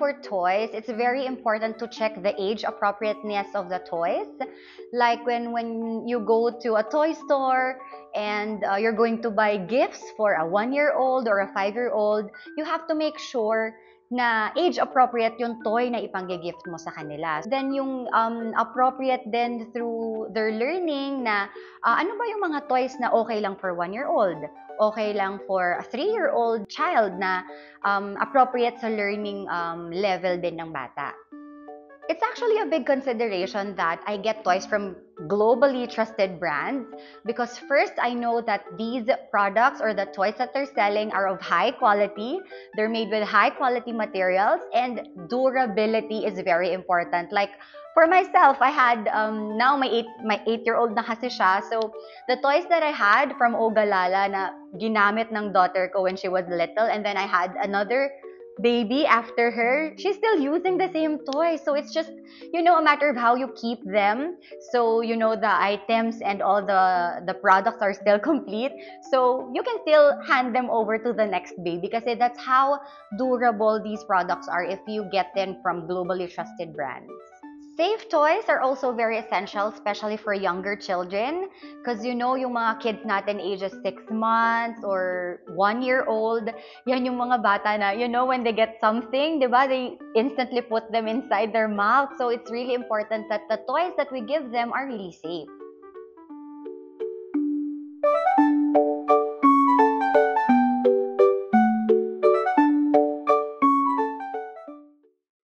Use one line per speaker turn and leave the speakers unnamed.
for toys, it's very important to check the age appropriateness of the toys. Like when you go to a toy store and you're going to buy gifts for a 1-year-old or a 5-year-old, you have to make sure na age appropriate yung toy na ipang-gift mo sa kanila. Then yung appropriate din through their learning na ano ba yung mga toys na okay lang for 1-year-old, okay lang for a 3-year-old child na appropriate sa learning level din ng bata. It's actually a big consideration that I get toys from globally trusted brands because first, I know that these products or the toys that they're selling are of high quality. They're made with high quality materials and durability is very important. Like for myself, I had now my 8-year-old na kasi siya. So the toys that I had from Ogalala na ginamit ng daughter ko when she was little, and then I had another baby after her, she's still using the same toy. So it's just, a matter of how you keep them. So, the items and all the products are still complete. So you can still hand them over to the next baby kasi that's how durable these products are if you get them from globally trusted brands. Safe toys are also very essential, especially for younger children. Because yung mga kids natin ages 6 months or 1-year-old, yan yung mga bata na, when they get something, diba, they instantly put them inside their mouth. So it's really important that the toys that we give them are really safe.